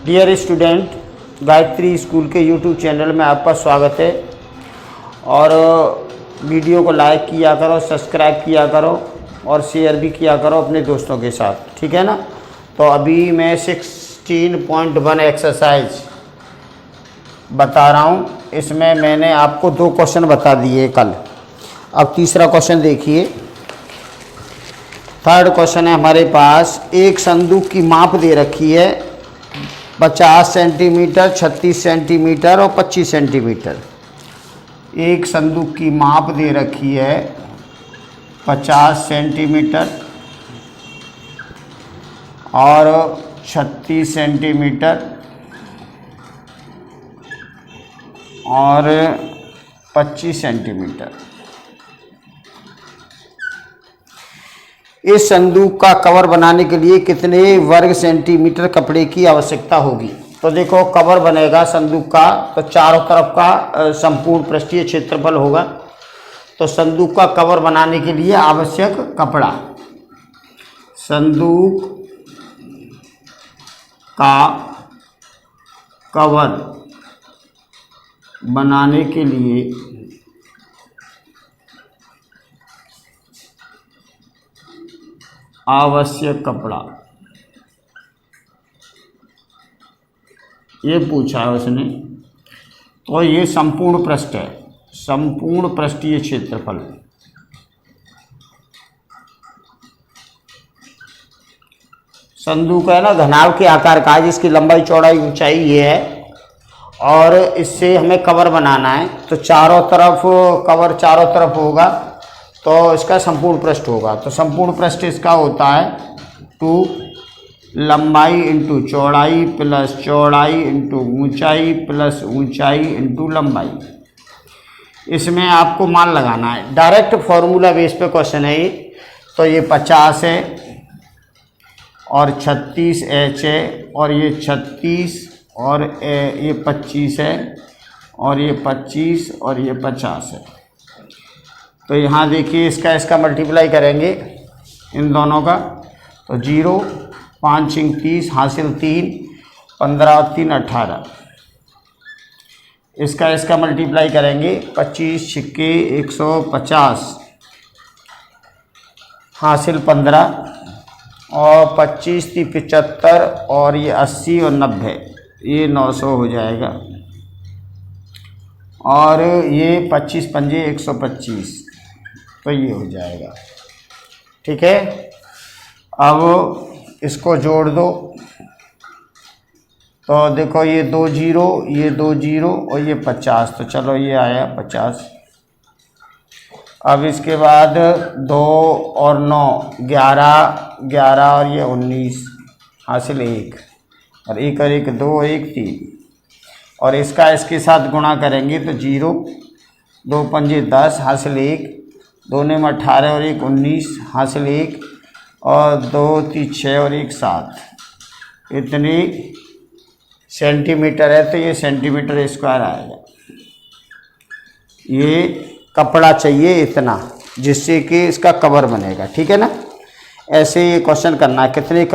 Dear student, Gayatri school के YouTube channel में आपका स्वागत है। और वीडियो को लाइक किया करो, सब्सक्राइब किया करो और शेयर भी किया करो अपने दोस्तों के साथ, ठीक है ना। तो अभी मैं 16.1 एक्सरसाइज बता रहा हूँ। इसमें मैंने आपको 2 क्वेश्चन बता दिए कल। अब तीसरा क्वेश्चन देखिए। थर्ड क्वेश्चन है हमारे पास। एक संदूक की माप दे रखी है 50 सेंटीमीटर, 36 सेंटीमीटर और 25 सेंटीमीटर। एक संदूक की माप दे रखी है 50 सेंटीमीटर और 36 सेंटीमीटर और 25 सेंटीमीटर। इस संदूक का कवर बनाने के लिए कितने वर्ग सेंटीमीटर कपड़े की आवश्यकता होगी। तो देखो, कवर बनेगा संदूक का तो चारों तरफ का संपूर्ण पृष्ठीय क्षेत्रफल होगा। तो संदूक का कवर बनाने के लिए आवश्यक कपड़ा, संदूक का कवर बनाने के लिए आवश्यक कपड़ा, ये पूछा है उसने। तो ये संपूर्ण पृष्ठ है, संपूर्ण पृष्ठीय क्षेत्रफल। संदूक है ना, घनाभ के आकार का, जिसकी लंबाई चौड़ाई ऊंचाई ये है और इससे हमें कवर बनाना है। तो चारों तरफ कवर चारों तरफ होगा तो इसका संपूर्ण पृष्ठ होगा। तो संपूर्ण पृष्ठ इसका होता है 2 लंबाई इंटू चौड़ाई प्लस चौड़ाई इंटू ऊंचाई प्लस ऊंचाई इंटू लंबाई। इसमें आपको मान लगाना है, डायरेक्ट फॉर्मूला बेस पे क्वेश्चन है ये। तो ये 50 है और 36 एच है और ये 36 और ये 25 है और ये 25 और ये 50 है। तो यहाँ देखिए, इसका मल्टीप्लाई करेंगे इन दोनों का। तो 0, 5 × 30 हासिल 3, 15 और 3 18। इसका मल्टीप्लाई करेंगे 25 × 150 हासिल 15 और 25 × 75 और ये 80 और 90, ये 900 हो जाएगा। और ये 25 × 5 125, तो ये हो जाएगा, ठीक है। अब इसको जोड़ दो तो देखो, ये 2 0, ये 2 0 और ये 50। तो चलो, ये आया 50। अब इसके बाद 2 और 9 11, 11 और ये 19 हासिल 1 और 1 और 1 2 और 1 3। और इसके साथ गुणा करेंगे तो 0, 2 पंजे 10 हासिल 1, 2 में 18 और 1 19 हासिल 1 और 2 3 6 और 1 7। इतनी सेंटीमीटर है, तो ये सेंटीमीटर स्क्वायर आएगा। ये कपड़ा चाहिए इतना, जिससे कि इसका कवर बनेगा, ठीक है ना। ऐसे ये क्वेश्चन करना है, कितने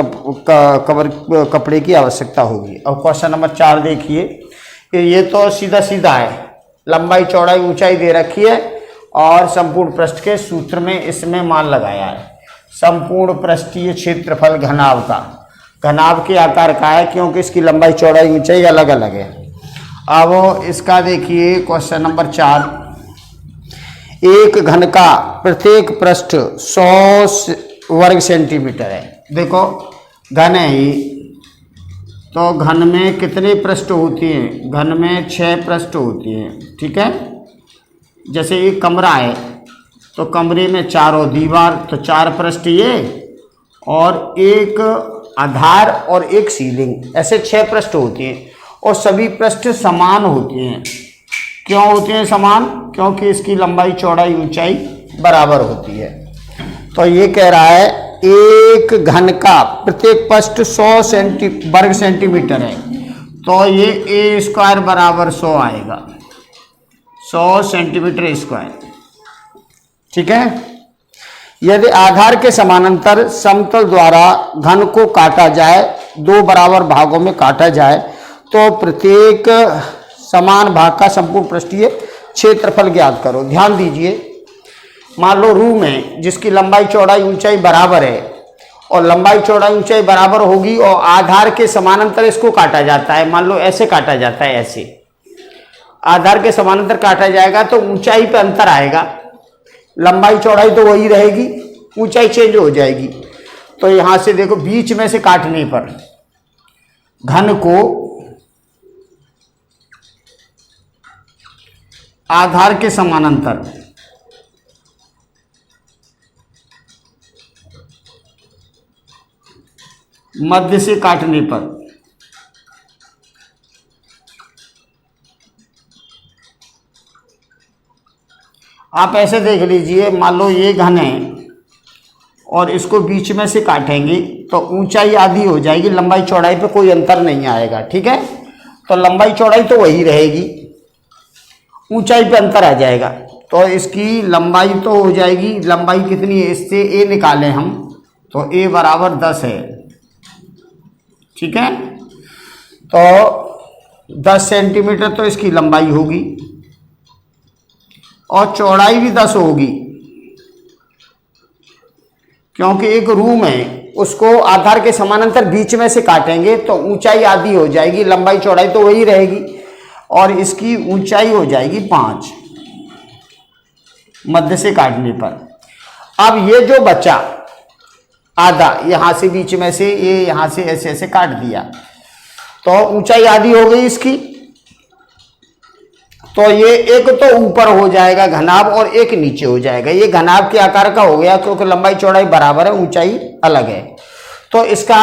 कपड़े की आवश्यकता होगी। अब क्वेश्चन नंबर 4 देखिए। ये तो सीधा सीधा है, लंबाई चौड़ाई ऊंचाई दे रखी है और संपूर्ण पृष्ठ के सूत्र में इसमें मान लगाया है। संपूर्ण पृष्ठीय क्षेत्रफल घनाभ का, घनाभ के आकार का है क्योंकि इसकी लंबाई चौड़ाई ऊंचाई अलग अलग है। अब इसका देखिए क्वेश्चन नंबर 4। एक घन का प्रत्येक पृष्ठ 100 वर्ग सेंटीमीटर है। देखो, घन है ही, तो घन में कितने पृष्ठ होती हैं? घन में 6 पृष्ठ होती हैं, ठीक है। जैसे एक कमरा है तो कमरे में चारों दीवार, तो 4 पृष्ठ ये और एक आधार और एक सीलिंग, ऐसे 6 पृष्ठ होती हैं। और सभी पृष्ठ समान होते हैं। क्यों होते हैं समान? क्योंकि इसकी लंबाई चौड़ाई ऊंचाई बराबर होती है। तो ये कह रहा है एक घन का प्रत्येक पृष्ठ 100 वर्ग सेंटीमीटर है, तो ये a² बराबर 100 आएगा, 100 सेंटीमीटर स्क्वायर, ठीक है। यदि आधार के समानांतर समतल द्वारा घन को काटा जाए दो बराबर भागों में काटा जाए तो प्रत्येक समान भाग का संपूर्ण पृष्ठीय क्षेत्रफल ज्ञात करो। ध्यान दीजिए, मान लो रूम है जिसकी लंबाई चौड़ाई ऊंचाई बराबर है और लंबाई चौड़ाई ऊंचाई बराबर होगी और आधार के समानांतर इसको काटा जाता है। मान लो ऐसे काटा जाता है, ऐसे आधार के समानांतर काटा जाएगा तो ऊंचाई पे अंतर आएगा, लंबाई चौड़ाई तो वही रहेगी, ऊंचाई चेंज हो जाएगी। तो यहां से देखो बीच में से काटने पर घन को आधार के समानांतर मध्य से काटने पर आप ऐसे देख लीजिए, मान लो ये घन है और इसको बीच में से काटेंगे तो ऊंचाई आधी हो जाएगी, लंबाई चौड़ाई पे कोई अंतर नहीं आएगा। ठीक है, तो लंबाई चौड़ाई तो वही रहेगी, ऊंचाई पे अंतर आ जाएगा। तो इसकी लंबाई तो हो जाएगी, लंबाई कितनी है, इससे ए निकालें हम तो ए बराबर 10 है। ठीक है, तो 10 सेंटीमीटर तो इसकी लंबाई होगी और चौड़ाई भी 10 होगी, क्योंकि एक रूम है उसको आधार के समानांतर बीच में से काटेंगे तो ऊंचाई आधी हो जाएगी, लंबाई चौड़ाई तो वही रहेगी और इसकी ऊंचाई हो जाएगी 5 मध्य से काटने पर। अब ये जो बचा आधा, यहां से बीच में से ये यहां से ऐसे ऐसे काट दिया तो ऊंचाई आधी हो गई इसकी। तो ये एक तो ऊपर हो जाएगा घनाभ और एक नीचे हो जाएगा, ये घनाभ के आकार का हो गया क्योंकि लंबाई चौड़ाई बराबर है, ऊंचाई अलग है। तो इसका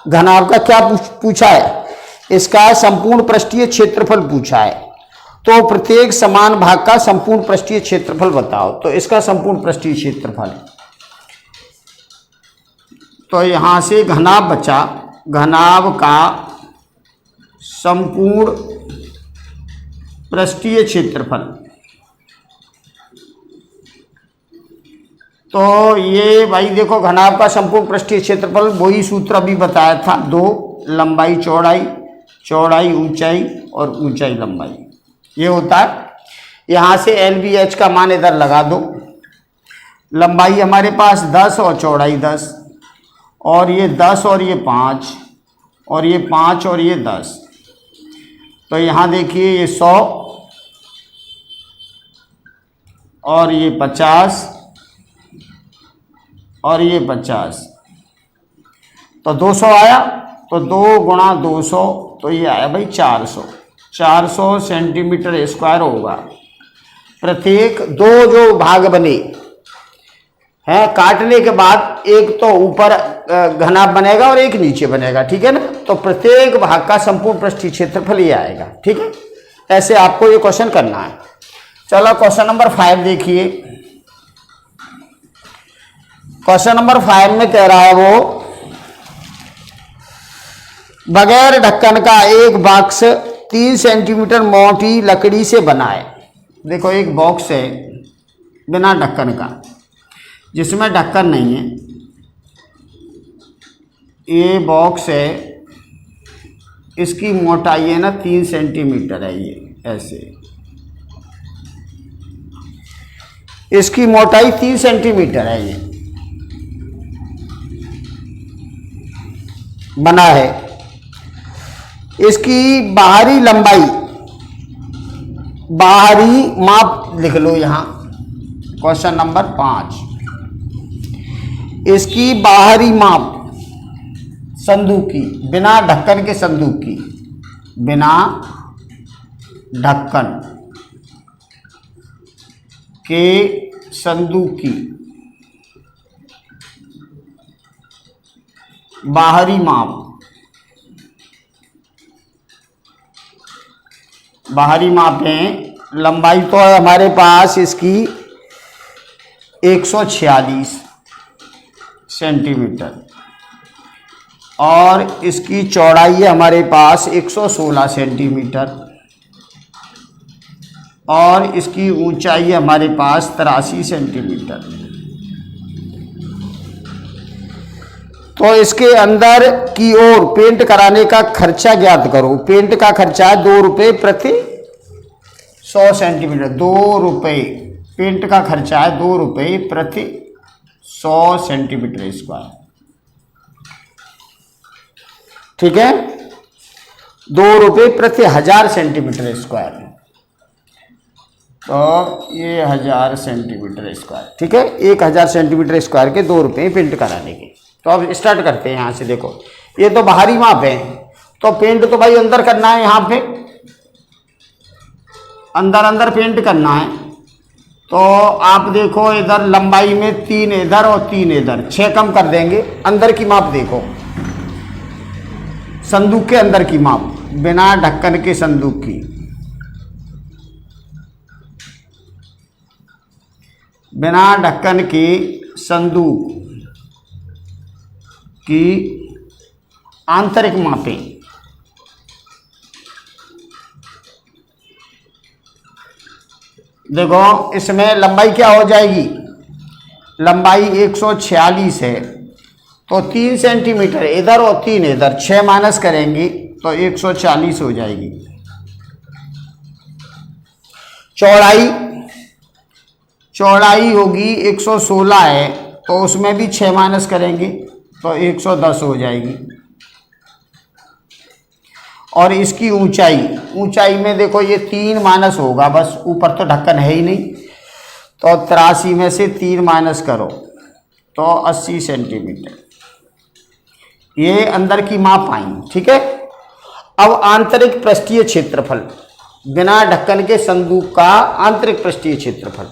घनाभ का क्या पूछा है, इसका संपूर्ण पृष्ठीय क्षेत्रफल पूछा है। तो प्रत्येक समान भाग का संपूर्ण पृष्ठीय क्षेत्रफल बताओ। तो इसका संपूर्ण पृष्ठीय क्षेत्रफल, तो यहां से घनाभ बचा, घनाभ का संपूर्ण पृष्ठीय क्षेत्रफल, तो ये भाई देखो घनाभ का संपूर्ण पृष्ठीय क्षेत्रफल वही सूत्र अभी बताया था, 2 लंबाई चौड़ाई, चौड़ाई ऊंचाई और ऊंचाई लंबाई, ये होता है। यहां से LBH का मान इधर लगा दो, लंबाई हमारे पास 10 और चौड़ाई 10 और ये 10 और ये 5 और ये 5 और ये 10। तो यहाँ देखिए ये 100 और ये 50 और ये 50, तो 200 आया। तो 2 गुणा 200 तो ये आया भाई 400 सेंटीमीटर स्क्वायर होगा। प्रत्येक दो जो भाग बने हैं काटने के बाद एक तो ऊपर घनाभ बनेगा और एक नीचे बनेगा, ठीक है ना। तो प्रत्येक भाग का संपूर्ण पृष्ठीय क्षेत्रफल ये आएगा, ठीक है। ऐसे आपको ये क्वेश्चन करना है। चलो क्वेश्चन नंबर 5 देखिए। क्वेश्चन नंबर 5 में कह रहा है वो बगैर ढक्कन का एक बॉक्स 3 सेंटीमीटर मोटी लकड़ी से बना है। देखो एक बॉक्स है बिना ढक्कन का, जिसमें ढक्कन नहीं है। ये बॉक्स है, इसकी मोटाई है ना 3 सेंटीमीटर है, ये ऐसे इसकी मोटाई 3 सेंटीमीटर है, ये बना है। इसकी बाहरी लंबाई, बाहरी माप लिख लो यहां, क्वेश्चन नंबर 5। इसकी बाहरी माप संदूक की, बिना ढक्कन के संदूक की, बिना ढक्कन के संदूक की बाहरी माप, बाहरी माप है। लंबाई तो है हमारे पास इसकी 146 सेंटीमीटर और इसकी चौड़ाई है हमारे पास 116 सेंटीमीटर और इसकी ऊंचाई है हमारे पास 83 सेंटीमीटर। तो इसके अंदर की ओर पेंट कराने का खर्चा ज्ञात करो। पेंट का खर्चा है 2 रुपये प्रति 100 सेंटीमीटर। 2 रुपये पेंट का खर्चा है, 2 रुपये प्रति 100 सेंटीमीटर स्क्वायर। ठीक है, 2 रुपये प्रति 1000 सेंटीमीटर स्क्वायर। तो ये 1000 सेंटीमीटर स्क्वायर। ठीक है, 1000 सेंटीमीटर स्क्वायर के 2 रुपये पेंट कराने के। तो अब स्टार्ट करते हैं यहाँ से। देखो ये तो बाहरी माप है, तो पेंट तो भाई अंदर करना है, यहाँ पे अंदर अंदर पेंट करना है। तो आप देखो इधर लंबाई में 3 इधर और 3 इधर, 6 कम कर देंगे। अंदर की माप देखो, संदूक के अंदर की माप, बिना ढक्कन के संदूक की। बिना ढक्कन के संदूक की आंतरिक मापें। देखो इसमें लंबाई क्या हो जाएगी, लंबाई 146 है, तो 3 सेंटीमीटर इधर और 3 इधर, 6 माइनस करेंगे तो 140 हो जाएगी। चौड़ाई होगी 116 है, तो उसमें भी 6 माइनस करेंगे तो 110 हो जाएगी। और इसकी ऊंचाई में देखो ये 3 माइनस होगा, बस ऊपर तो ढक्कन है ही नहीं, तो 83 में से 3 माइनस करो तो 80 सेंटीमीटर। ये अंदर की माप आई। ठीक है, अब आंतरिक पृष्ठीय क्षेत्रफल, बिना ढक्कन के संदूक का आंतरिक पृष्ठीय क्षेत्रफल।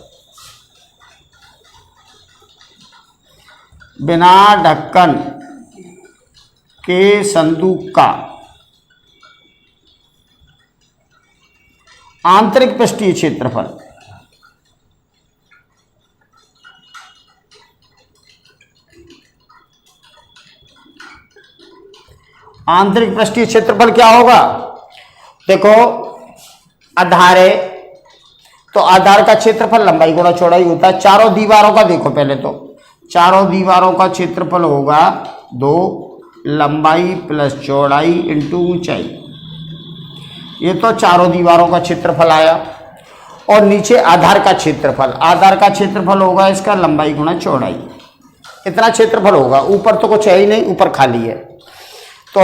बिना ढक्कन के संदूक का आंतरिक पृष्ठीय क्षेत्रफल। आंतरिक पृष्ठीय क्षेत्रफल क्या होगा, देखो आधार है तो आधार का क्षेत्रफल लंबाई गुणा चौड़ाई होता है। चारों दीवारों का देखो, पहले तो चारों दीवारों का क्षेत्रफल होगा 2 लंबाई प्लस चौड़ाई इंटू ऊंचाई। ये तो चारों दीवारों का क्षेत्रफल आया। और नीचे आधार का क्षेत्रफल, आधार का क्षेत्रफल होगा इसका लंबाई गुणा चौड़ाई। इतना क्षेत्रफल होगा, ऊपर तो कुछ है ही नहीं, ऊपर खाली है। तो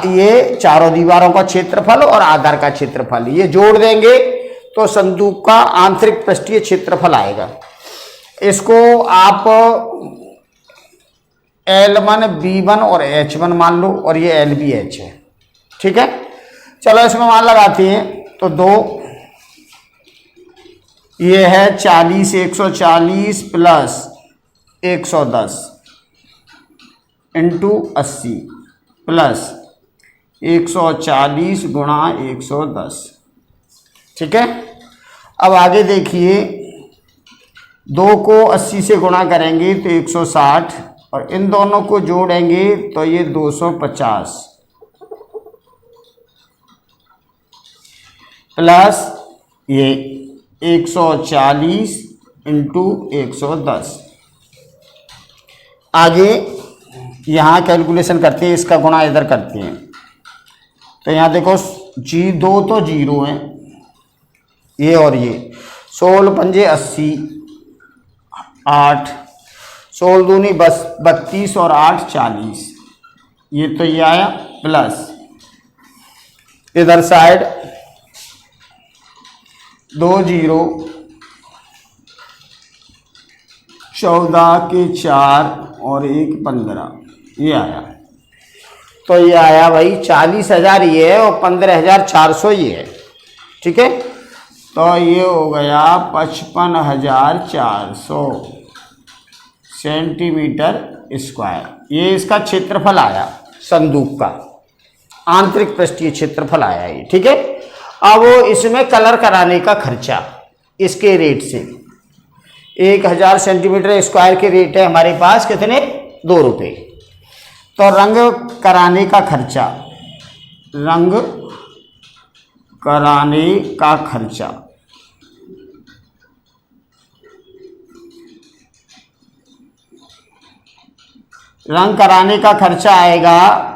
ये चारों दीवारों का क्षेत्रफल और आधार का क्षेत्रफल ये जोड़ देंगे तो संदूक का आंतरिक पृष्ठीय क्षेत्रफल आएगा। इसको आप L1 B1 और H1 मान लो, और ये LBH है। ठीक है, चलो इसमें मान लगाते हैं। तो 2 ये है 40 140 प्लस 110 इंटू 80 प्लस 140 गुणा 110। ठीक है, अब आगे देखिए, 2 को 80 से गुणा करेंगे तो 160, और इन दोनों को जोड़ेंगे तो ये 250 प्लस ये 140 इंटू 110। आगे यहाँ कैलकुलेशन करते हैं, इसका गुणा इधर करते हैं। तो यहाँ देखो दो तो 0 है, ये और ये 16 पंजे 80, 8 16 दूनी 32 और 8 40। ये तो ये आया, प्लस इधर साइड 2 0 14 के 4 और 1 15, ये आया। तो ये आया भाई 40,000 ये है और 15,400 ये है। ठीक है, तो ये हो गया 55,400 सेंटीमीटर स्क्वायर। ये इसका क्षेत्रफल आया, संदूक का आंतरिक पृष्ठीय क्षेत्रफल आया ये। ठीक है, अब इसमें कलर कराने का खर्चा इसके रेट से 1000 सेंटीमीटर स्क्वायर के रेट है हमारे पास कितने, 2 रुपये। तो रंग कराने का खर्चा, रंग कराने का खर्चा रंग कराने का खर्चा आएगा,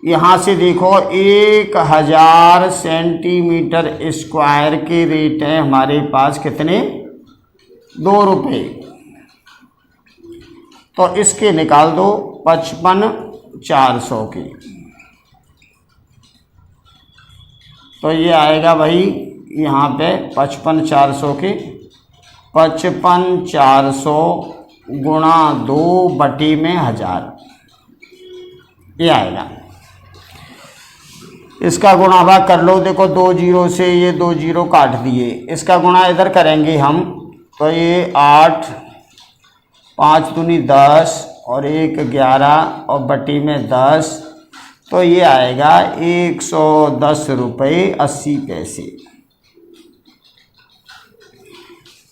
यहाँ से देखो 1000 सेंटीमीटर स्क्वायर के रेट है हमारे पास कितने, 2 रुपये। तो इसके निकाल दो 55,400 के। तो ये आएगा भाई यहाँ पे 55,400 के, 55,400 गुणा 2/1000 ये आएगा। इसका गुणा भाग कर लो, देखो 2 जीरो से ये 2 जीरो काट दिए, इसका गुणा इधर करेंगे हम तो ये 8, 5 दूनी 10 और 1 11 और बट्टी में 10, तो ये आएगा 110 रुपये 80 पैसे।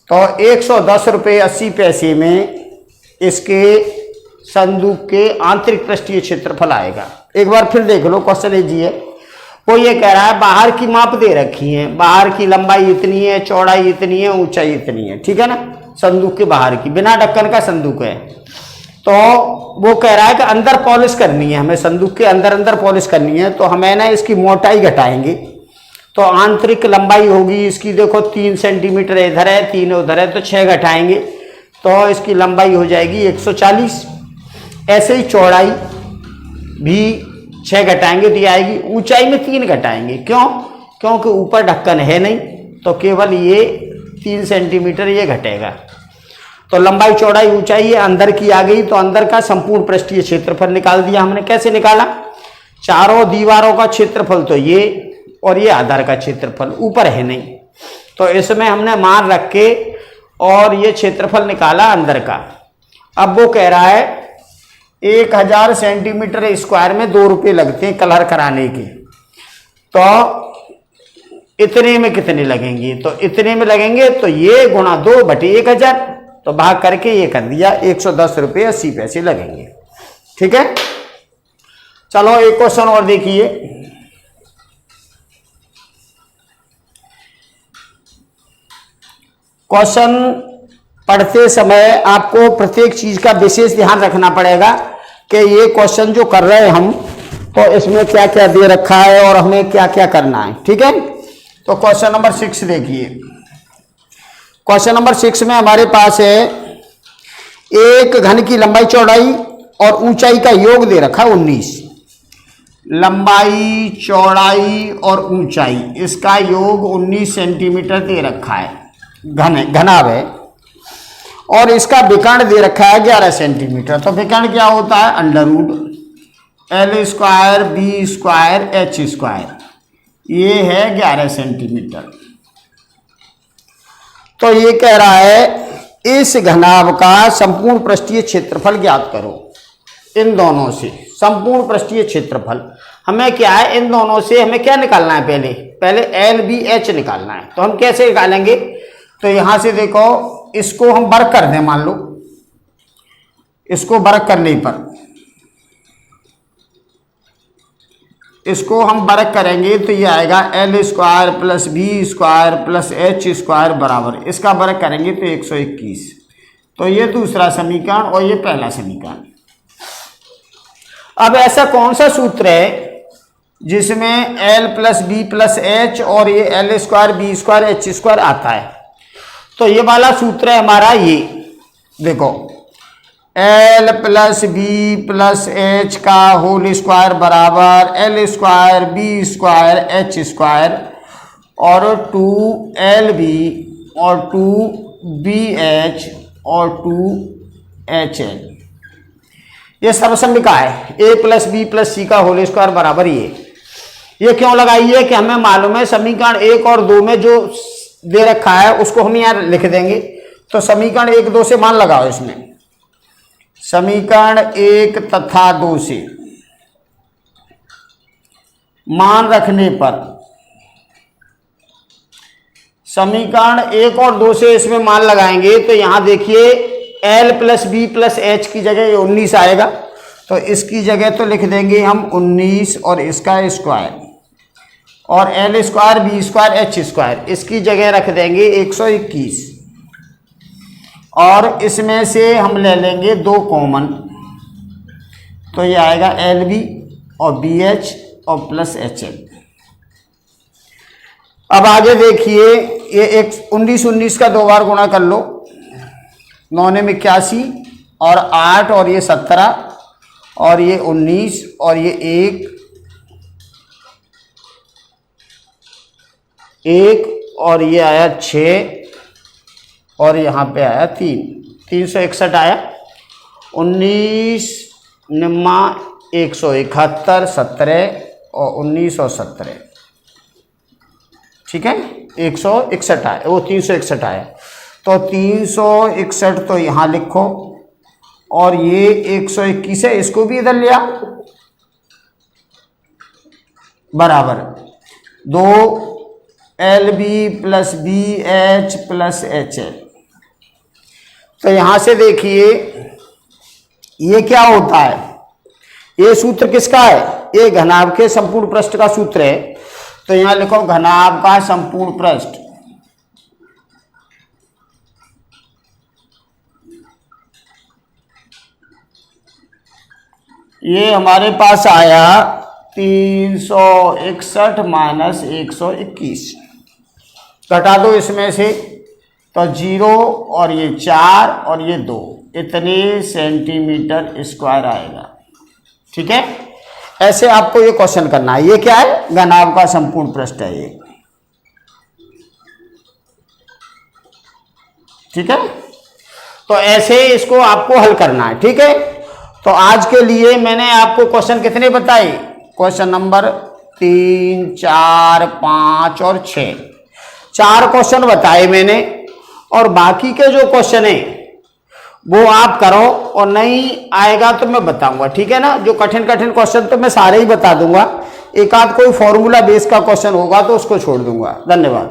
तो 110 रुपये 80 पैसे में इसके संदूक के आंतरिक पृष्ठीय क्षेत्रफल आएगा। एक बार फिर देख लो, क्वेश्चन इजी है। वो ये कह रहा है बाहर की माप दे रखी है, बाहर की लंबाई इतनी है, चौड़ाई इतनी है, ऊंचाई इतनी है, ठीक है ना, संदूक के बाहर की, बिना ढक्कन का संदूक है। तो वो कह रहा है कि अंदर पॉलिश करनी है, हमें संदूक के अंदर पॉलिश करनी है। तो हमें ना इसकी मोटाई घटाएंगे, तो आंतरिक लंबाई होगी इसकी, देखो 3 सेंटीमीटर इधर है, 3 उधर है, तो 6 घटाएंगे तो इसकी लंबाई हो जाएगी 140। ऐसे ही चौड़ाई भी 6 घटाएंगे तो ये आएगी, ऊंचाई में 3 घटाएंगे, क्यों, क्योंकि ऊपर ढक्कन है नहीं, तो केवल ये 3 सेंटीमीटर ये घटेगा। तो लंबाई चौड़ाई ऊंचाई ये अंदर की आ गई, तो अंदर का संपूर्ण पृष्ठीय क्षेत्रफल निकाल दिया हमने। कैसे निकाला, चारों दीवारों का क्षेत्रफल तो ये, और ये आधार का क्षेत्रफल ऊपर है नहीं, तो इसमें हमने मान रख के और ये क्षेत्रफल निकाला अंदर का। अब वो कह रहा है 1000 सेंटीमीटर स्क्वायर में 2 रुपये लगते हैं कलर कराने के, तो इतने में कितने लगेंगे, तो इतने में लगेंगे तो ये गुणा 2/1000, तो भाग करके ये कर दिया 110 रुपये 80 पैसे लगेंगे। ठीक है, चलो एक क्वेश्चन और देखिए। क्वेश्चन पढ़ते समय आपको प्रत्येक चीज का विशेष ध्यान रखना पड़ेगा कि ये क्वेश्चन जो कर रहे हैं हम, तो इसमें क्या क्या दे रखा है और हमें क्या क्या करना है। ठीक है, तो क्वेश्चन नंबर 6 देखिए। क्वेश्चन नंबर 6 में हमारे पास है एक घन की लंबाई चौड़ाई और ऊंचाई का योग दे रखा है 19। लंबाई चौड़ाई और ऊंचाई इसका योग 19 सेंटीमीटर दे रखा है, घनाभ है, और इसका विकर्ण दे रखा है 11 सेंटीमीटर। तो विकर्ण क्या होता है, √L² B² H², ये है 11 सेंटीमीटर। तो ये कह रहा है इस घनाभ का संपूर्ण पृष्ठीय क्षेत्रफल ज्ञात करो। इन दोनों से संपूर्ण पृष्ठीय क्षेत्रफल हमें क्या है, इन दोनों से हमें क्या निकालना है, पहले LBH निकालना है। तो हम कैसे निकालेंगे, तो यहां से देखो इसको हम वर्ग कर दें, मान लो इसको वर्ग करने पर, इसको हम वर्ग करेंगे तो ये आएगा L² + B² + H² बराबर, इसका वर्ग करेंगे तो 121। तो ये दूसरा समीकरण और ये पहला समीकरण। अब ऐसा कौन सा सूत्र है जिसमें L + B + H और ये L² B² H² आता है, तो ये वाला सूत्र है हमारा, ये देखो L + B + H का होल स्क्वायर बराबर L² B² H² और 2LB और 2BH और 2HL, ये सर्वसम्मिका है। A + B + C का होल स्क्वायर बराबर ये क्यों लगाई है कि हमें मालूम है समीकरण 1 और 2 में जो दे रखा है उसको हम यहाँ लिख देंगे। तो समीकरण 1 2 से मान लगाओ, इसमें समीकरण 1 तथा 2 से मान रखने पर, समीकरण 1 और 2 से इसमें मान लगाएंगे तो यहां देखिए L + B + H की जगह 19 आएगा, तो इसकी जगह तो लिख देंगे हम 19 और इसका स्क्वायर, और L² B² H², इसकी जगह रख देंगे 121, और इसमें से हम ले लेंगे 2 कॉमन, तो ये आएगा LB और BH और प्लस HL। अब आगे देखिए, ये एक 19 का 2 बार गुणा कर लो, 9 ने 81 और 8 और ये 17 और ये 19 और ये 1 और ये आया 6 और यहाँ पे आया 361 आया। 19 निम्मा 171 17 और 19 और 17, ठीक है, 161 आया, वो 361 आया। तो 361 तो यहाँ लिखो और ये 121 है, इसको भी इधर लिया, बराबर 2 LB plus BH plus HL। तो यहां से देखिए ये क्या होता है, ये सूत्र किसका है, ये घनाभ के संपूर्ण पृष्ठ का सूत्र है। तो यहां लिखो घनाभ का संपूर्ण पृष्ठ, ये हमारे पास आया 361 माइनस 121, घटा दो इसमें से, तो 0 और ये 4 और ये 2, इतने सेंटीमीटर स्क्वायर आएगा, ठीक है। ऐसे आपको ये क्वेश्चन करना है। ये क्या है, घनाभ का संपूर्ण पृष्ठ है ये, ठीक है। तो ऐसे इसको आपको हल करना है, ठीक है। तो आज के लिए मैंने आपको क्वेश्चन कितने बताए, क्वेश्चन नंबर 3 4 5 और 6, 4 क्वेश्चन बताए मैंने, और बाकी के जो क्वेश्चन है वो आप करो, और नहीं आएगा तो मैं बताऊंगा, ठीक है ना। जो कठिन कठिन क्वेश्चन तो मैं सारे ही बता दूंगा, एक आध कोई फॉर्मूला बेस का क्वेश्चन होगा तो उसको छोड़ दूंगा। धन्यवाद।